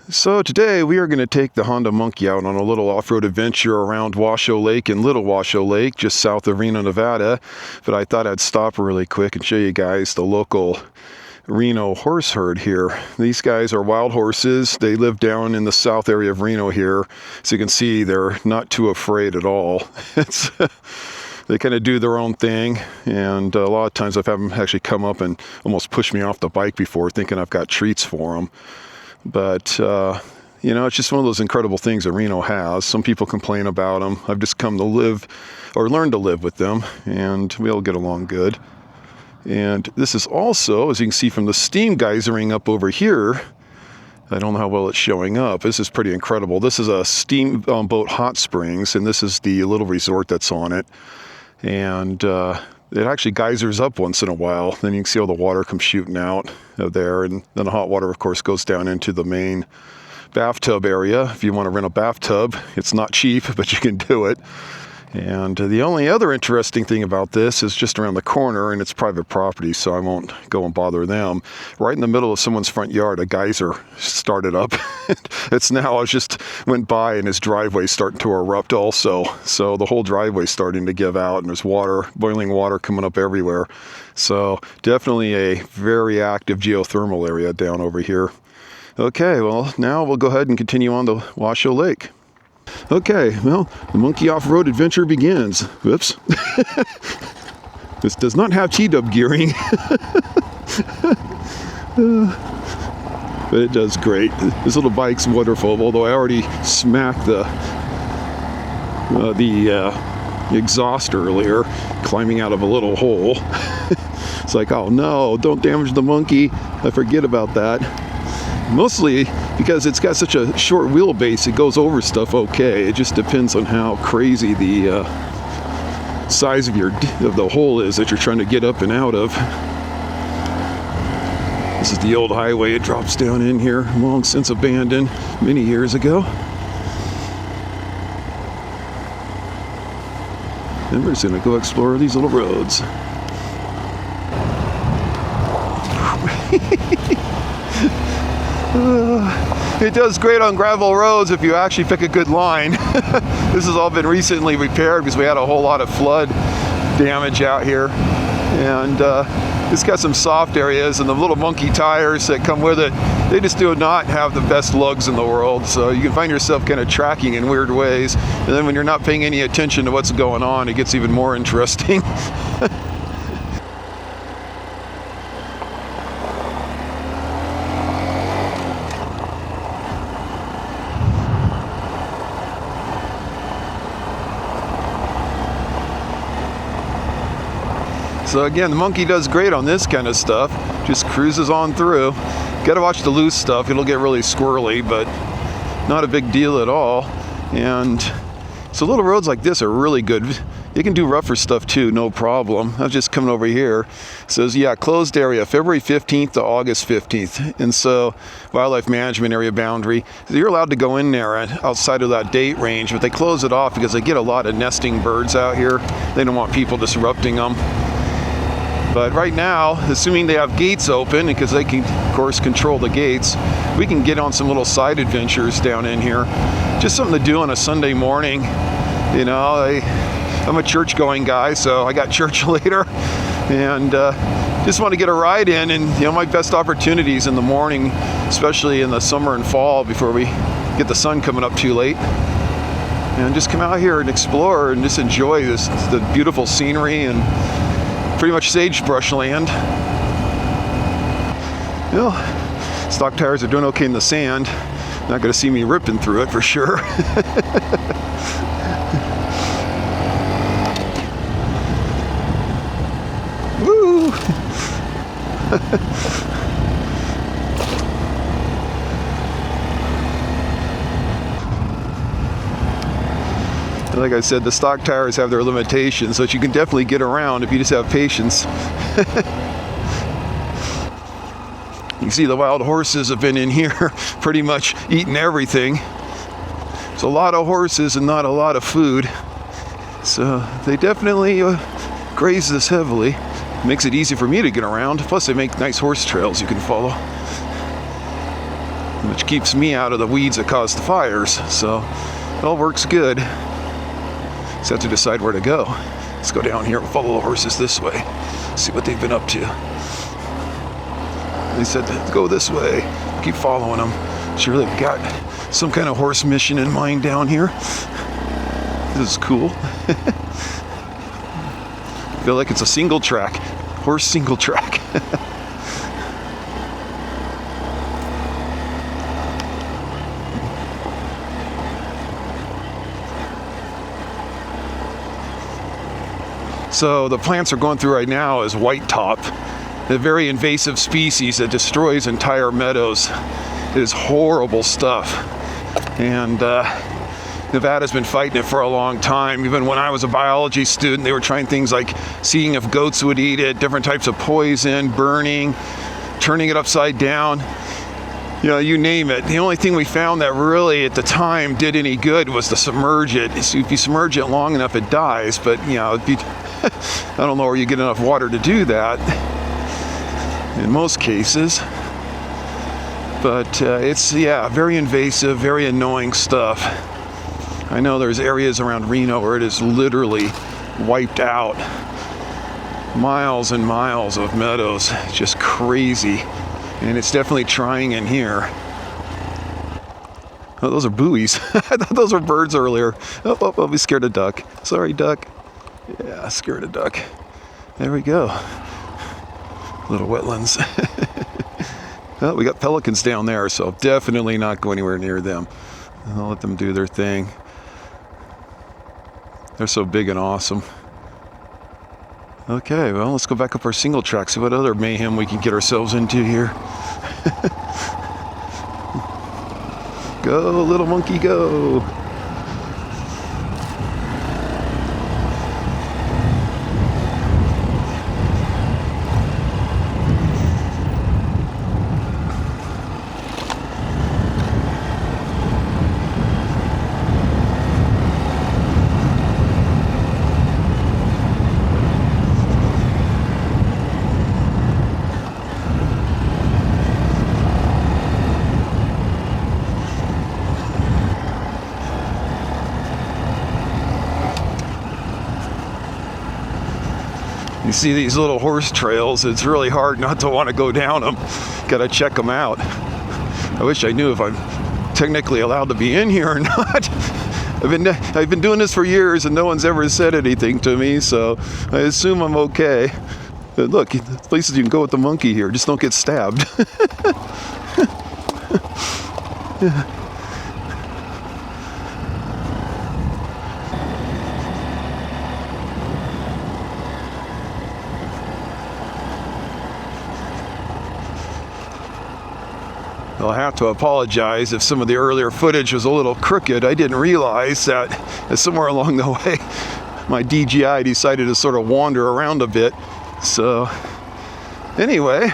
So today we are going to take the Honda Monkey out on a little off-road adventure around Washoe Lake and Little Washoe Lake, just south of Reno, Nevada. But I thought I'd stop really quick and show you guys the local Reno horse herd here. These guys are wild horses. They live down in the south area of Reno here. So you can see they're not too afraid at all. They kind of do their own thing, and a lot of times I've had them actually come up and almost push me off the bike before, thinking I've got treats for them. But, you know, it's just one of those incredible things that Reno has. Some people complain about them. I've just come to live, or learn to live with them, and we all get along good. And this is also, as you can see from the steam geysering up over here, I don't know how well it's showing up. This is pretty incredible. This is a steamboat hot springs, and this is the little resort that's on it. And it actually geysers up once in a while. Then you can see all the water come shooting out of there. And then the hot water, of course, goes down into the main bathtub area. If you want to rent a bathtub, it's not cheap, but you can do it. And the only other interesting thing about this is just around the corner, and it's private property, so I won't go and bother them. Right in the middle of someone's front yard, a geyser started up. It's now, I just went by and his driveway's starting to erupt also. So the whole driveway's starting to give out, and there's water, boiling water coming up everywhere. So definitely a very active geothermal area down over here. Okay, well, now we'll go ahead and continue on to Washoe Lake. Okay, well, the monkey off-road adventure begins. Whoops. This does not have T-dub gearing. But it does great. This little bike's wonderful, although I already smacked the exhaust earlier, climbing out of a little hole. It's like, oh no, don't damage the monkey. I forget about that. Mostly because it's got such a short wheelbase, it goes over stuff okay. It just depends on how crazy the size of the hole is that you're trying to get up and out of. This is the old highway. It drops down in here, long since abandoned many years ago. And we're just going to go explore these little roads. It does great on gravel roads if you actually pick a good line. This has all been recently repaired because we had a whole lot of flood damage out here. And it's got some soft areas, and the little monkey tires that come with it, they just do not have the best lugs in the world. So you can find yourself kind of tracking in weird ways. And then when you're not paying any attention to what's going on, it gets even more interesting. So again, the monkey does great on this kind of stuff. Just cruises on through. Gotta watch the loose stuff. It'll get really squirrely, but not a big deal at all. And so little roads like this are really good. You can do rougher stuff too, no problem. I was just coming over here. It says, yeah, closed area, February 15th to August 15th. And so wildlife management area boundary. So you're allowed to go in there outside of that date range, but they close it off because they get a lot of nesting birds out here. They don't want people disrupting them. But right now, assuming they have gates open, because they can, of course, control the gates, we can get on some little side adventures down in here. Just something to do on a Sunday morning. You know, I'm a church-going guy, so I got church later. And just want to get a ride in. And, you know, my best opportunities in the morning, especially in the summer and fall before we get the sun coming up too late. And just come out here and explore and just enjoy the beautiful scenery and pretty much sagebrush land. Well, stock tires are doing okay in the sand. Not going to see me ripping through it for sure. Woo! Like I said, the stock tires have their limitations, so you can definitely get around if you just have patience. You can see the wild horses have been in here pretty much eating everything. There's a lot of horses and not a lot of food. So they definitely graze this heavily. Makes it easy for me to get around. Plus they make nice horse trails you can follow. which keeps me out of the weeds that cause the fires. So it all works good. Just have to decide where to go. Let's go down here and follow the horses this way. See what they've been up to. They said to go this way. Keep following them. Sure, they've got some kind of horse mission in mind down here. This is cool. Feel like it's a single track. Horse single track. So the plants we're going through right now is white top, a very invasive species that destroys entire meadows. It is horrible stuff, and Nevada's been fighting it for a long time. Even when I was a biology student, they were trying things like seeing if goats would eat it, different types of poison, burning, turning it upside down. You know, you name it. The only thing we found that really at the time did any good was to submerge it. So if you submerge it long enough, it dies. But you know, I don't know where you get enough water to do that in most cases. But it's, yeah, very invasive, very annoying stuff. I know there's areas around Reno where it is literally wiped out. Miles and miles of meadows, just crazy. And it's definitely trying in here. Oh, those are buoys. I thought those were birds earlier. Oh, we scared a duck. Sorry, duck. Yeah, scared a duck. There we go. Little wetlands. Well, we got pelicans down there, so definitely not go anywhere near them. I'll let them do their thing. They're so big and awesome. Okay, well, let's go back up our single track, see what other mayhem we can get ourselves into here. Go, little monkey, go. You see these little horse trails, it's really hard not to want to go down them. Gotta check them out. I wish I knew if I'm technically allowed to be in here or not. I've been doing this for years and no one's ever said anything to me, so I assume I'm okay. But look, places you can go with the monkey here, just don't get stabbed. I'll have to apologize if some of the earlier footage was a little crooked. I didn't realize that somewhere along the way my DJI decided to sort of wander around a bit. So anyway,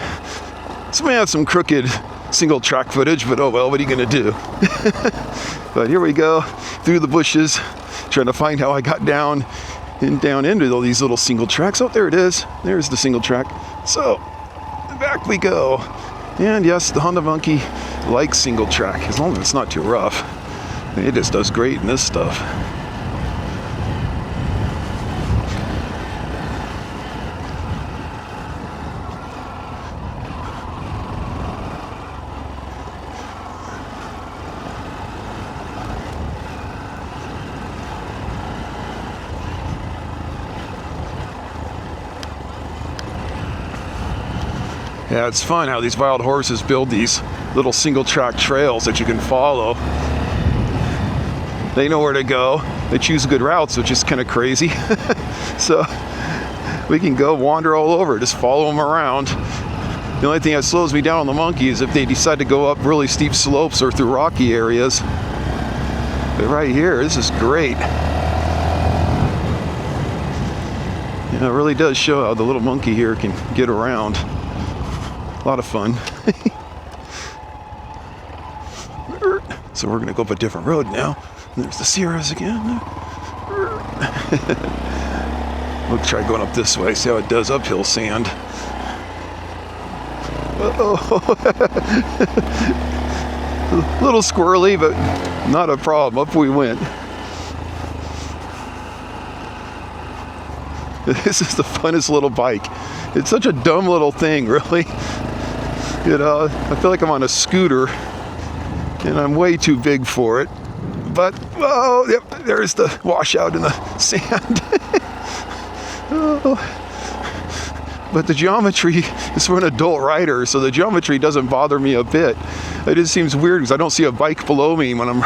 this may have some crooked single track footage, but oh well, what are you gonna do? But here we go through the bushes, trying to find how I got down into all these little single tracks. Oh, there it is. There's the single track. So back we go. And yes, the Honda Monkey likes single track, as long as it's not too rough. It just does great in this stuff. Yeah, it's fun how these wild horses build these little single track trails that you can follow. They know where to go. They choose good routes, which is kind of crazy. So we can go wander all over, just follow them around. The only thing that slows me down on the monkey is if they decide to go up really steep slopes or through rocky areas. But right here, this is great. You know, it really does show how the little monkey here can get around. A lot of fun. So we're gonna go up a different road now. There's the Sierras again. We'll try going up this way, see how it does uphill sand. Uh-oh. A little squirrely, but not a problem. Up we went. This is the funnest little bike. It's such a dumb little thing, really. You know, I feel like I'm on a scooter and I'm way too big for it. But, oh, yep, there's the washout in the sand. Oh. But the geometry is for an adult rider, so the geometry doesn't bother me a bit. It just seems weird because I don't see a bike below me when I'm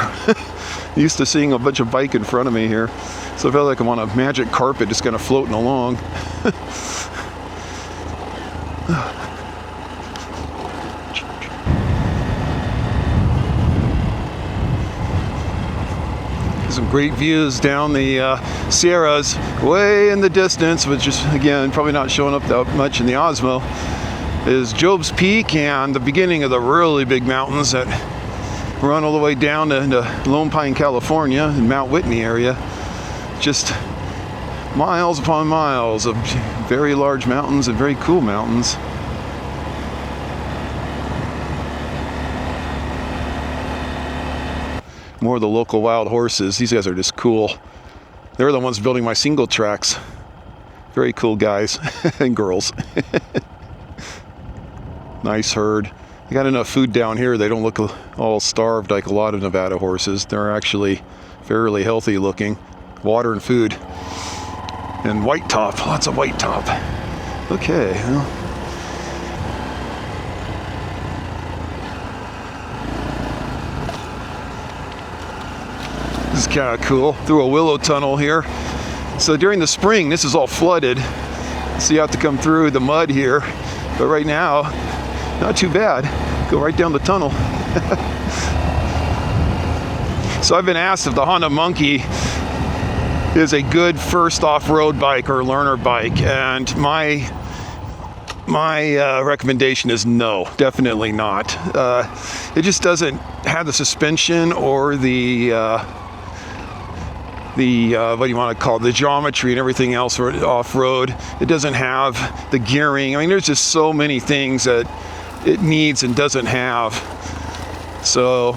used to seeing a bunch of bike in front of me here. So I feel like I'm on a magic carpet just kind of floating along. Some great views down the Sierras, way in the distance, which is, again, probably not showing up that much in the Osmo, is Job's Peak and the beginning of the really big mountains that run all the way down to Lone Pine, California, in Mount Whitney area. Just miles upon miles of very large mountains and very cool mountains. More of the local wild horses. These guys are just cool. They're the ones building my single tracks. Very cool guys and girls. Nice herd. They got enough food down here. They don't look all starved like a lot of Nevada horses. They're actually fairly healthy looking. Water and food. And white top. Lots of white top. Okay. Well. This is kind of cool, through a willow tunnel here. So during the spring, this is all flooded. So you have to come through the mud here. But right now, not too bad. Go right down the tunnel. So I've been asked if the Honda Monkey is a good first off-road bike or learner bike. And my recommendation is no, definitely not. It just doesn't have the suspension or the what do you want to call it, the geometry and everything else for off-road. It doesn't have the gearing. I mean, there's just so many things that it needs and doesn't have. So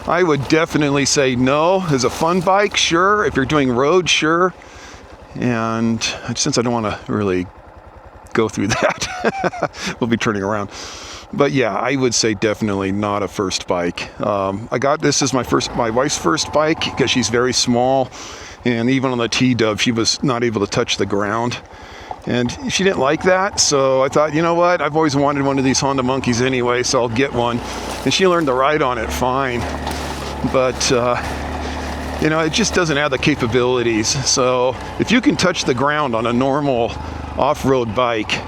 I would definitely say no. As a fun bike, sure. If you're doing road, sure. And since I don't want to really go through that, we'll be turning around. But yeah, I would say definitely not a first bike. I got this as my wife's first bike because she's very small, and even on the T-Dub, she was not able to touch the ground, and she didn't like that. So I thought, you know what? I've always wanted one of these Honda Monkeys anyway, so I'll get one. And she learned to ride on it fine, but you know, it just doesn't have the capabilities. So if you can touch the ground on a normal off-road bike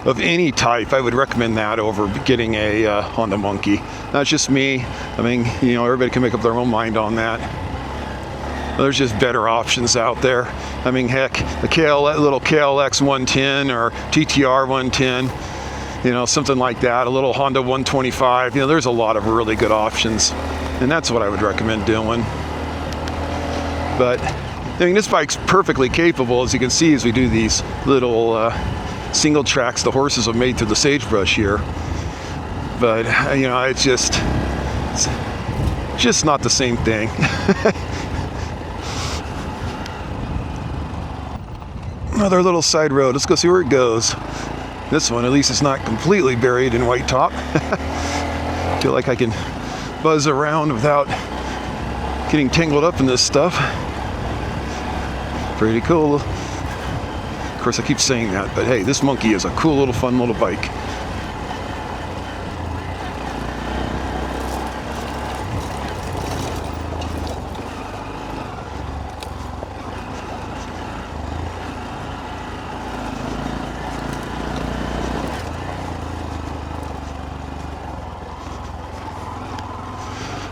of any type, I would recommend that over getting a Honda Monkey. That's just me. I mean, you know, everybody can make up their own mind on that. There's just better options out there. I mean, heck, the little KLX 110 or TTR 110, you know, something like that, a little Honda 125. You know, there's a lot of really good options, and that's what I would recommend doing. But I mean, this bike's perfectly capable, as you can see, as we do these little single tracks the horses have made through the sagebrush here. But you know, it's just not the same thing. Another little side road. Let's go see where it goes. This one, at least, is not completely buried in white top. Feel like I can buzz around without getting tangled up in this stuff. Pretty cool. Of course, I keep saying that, but hey, this Monkey is a cool little fun little bike.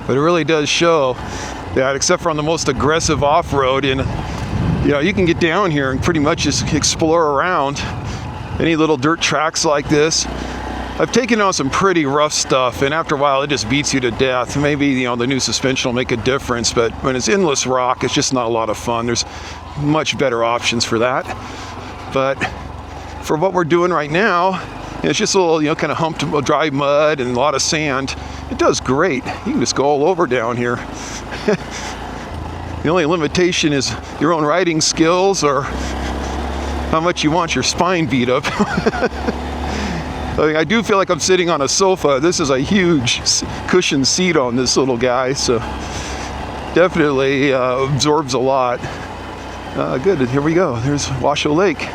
But it really does show that, except for on the most aggressive off-road, and you know, you can get down here and pretty much just explore around any little dirt tracks like this. I've taken on some pretty rough stuff, and after a while it just beats you to death. Maybe, you know, the new suspension will make a difference, but when it's endless rock, it's just not a lot of fun. There's much better options for that. But for what we're doing right now, And it's just a little, you know, kind of humped dry mud and a lot of sand. It does great. You can just go all over down here. The only limitation is your own riding skills or how much you want your spine beat up. I mean, I do feel like I'm sitting on a sofa. This is a huge cushion seat on this little guy, so definitely absorbs a lot. Good, here we go. There's Washoe Lake.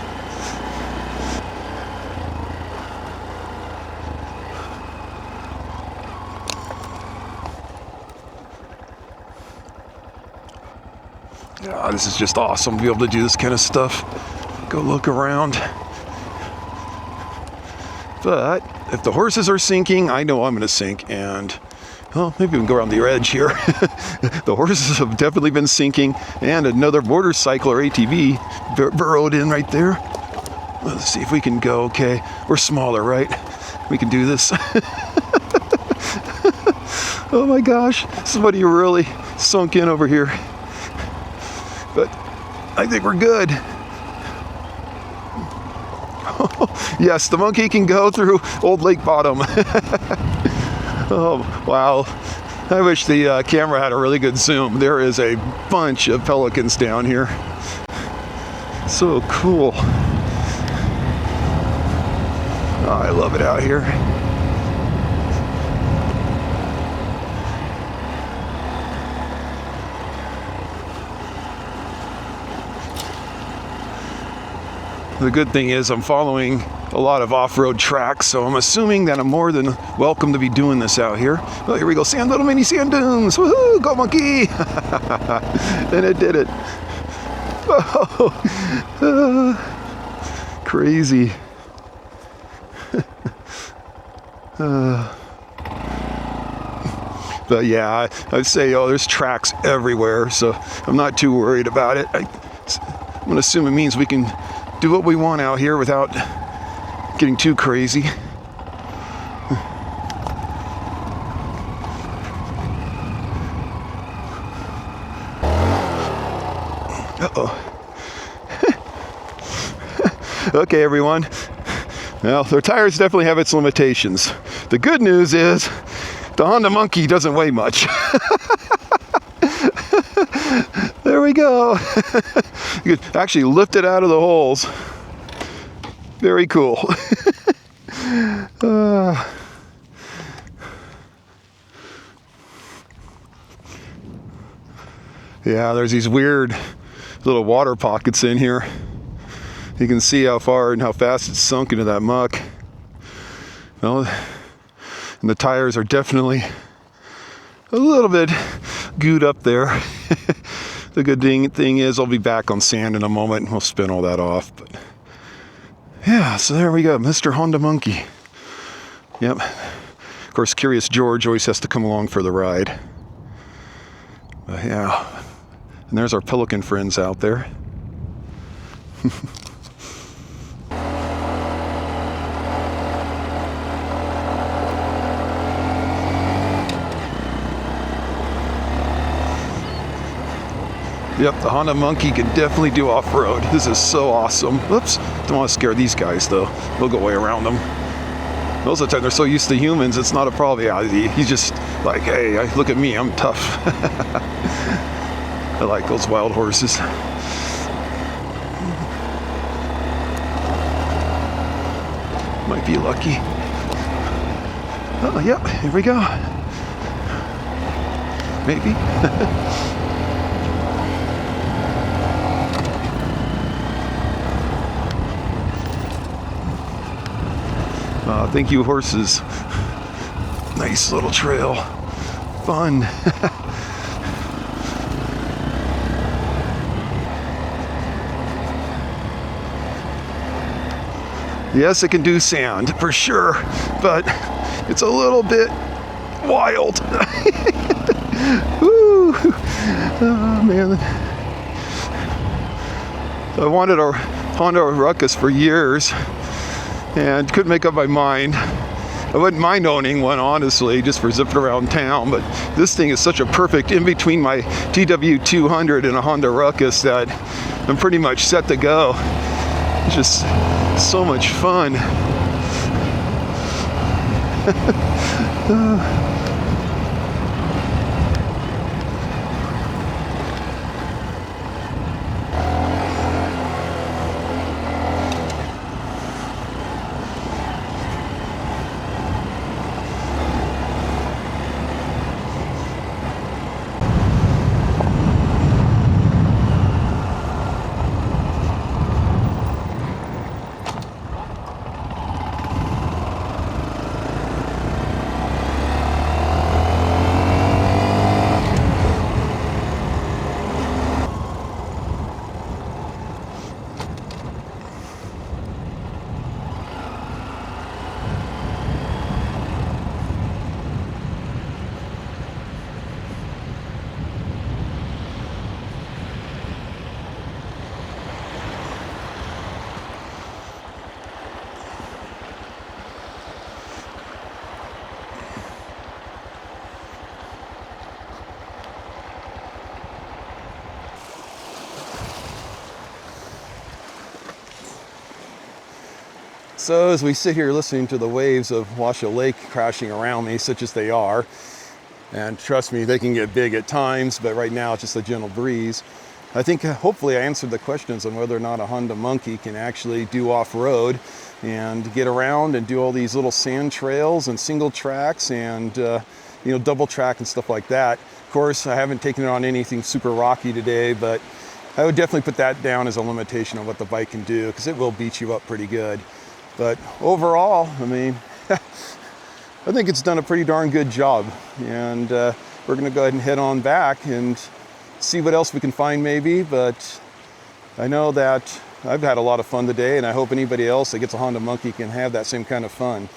Yeah, this is just awesome to be able to do this kind of stuff. Go look around. But if the horses are sinking, I know I'm going to sink, and well, maybe we can go around the edge here. The horses have definitely been sinking, and another motorcycle or ATV burrowed in right there. Let's see if we can go. Okay, we're smaller, right? We can do this. Oh my gosh, somebody really sunk in over here. But I think we're good. Yes, the monkey can go through old lake bottom. Oh, wow. I wish the camera had a really good zoom. There is a bunch of pelicans down here. So cool. Oh, I love it out here. The good thing is I'm following a lot of off-road tracks, so I'm assuming that I'm more than welcome to be doing this out here. Oh, here we go, little mini sand dunes. Woohoo, go monkey! And it did it. Oh, crazy. But yeah, I'd say, oh, there's tracks everywhere, so I'm not too worried about it. I'm gonna assume it means we can do what we want out here without getting too crazy. Uh-oh. Okay, everyone. Well, their tires definitely have its limitations. The good news is the Honda Monkey doesn't weigh much. There we go. You could actually lift it out of the holes. Very cool. Yeah, there's these weird little water pockets in here. You can see how far and how fast it's sunk into that muck. Well, and the tires are definitely a little bit gooed up there. The good thing is I'll be back on sand in a moment and we'll spin all that off. But yeah, so there we go, Mr. Honda Monkey. Yep. Of course, Curious George always has to come along for the ride. But yeah. And there's our pelican friends out there. Yep, the Honda Monkey can definitely do off-road. This is so awesome. Whoops, don't want to scare these guys though. We'll go way around them. Most of the time they're so used to humans, it's not a problem. Yeah, he's just like, hey, look at me, I'm tough. I like those wild horses. Might be lucky. Oh, yep, here we go. Maybe. Thank you, horses. Nice little trail. Fun. Yes, it can do sand, for sure, but it's a little bit wild. Woo. Oh, man. I wanted a Honda Ruckus for years and couldn't make up my mind. I wouldn't mind owning one, honestly, just for zipping around town, but this thing is such a perfect in between my TW200 and a Honda Ruckus that I'm pretty much set to go. It's just so much fun. So as we sit here listening to the waves of Washoe Lake crashing around me, such as they are, and trust me, they can get big at times, but right now it's just a gentle breeze. I think hopefully I answered the questions on whether or not a Honda Monkey can actually do off-road and get around and do all these little sand trails and single tracks and double track and stuff like that. Of course, I haven't taken it on anything super rocky today, but I would definitely put that down as a limitation of what the bike can do, because it will beat you up pretty good. But overall, I mean, I think it's done a pretty darn good job. And we're going to go ahead and head on back and see what else we can find maybe. But I know that I've had a lot of fun today, and I hope anybody else that gets a Honda Monkey can have that same kind of fun.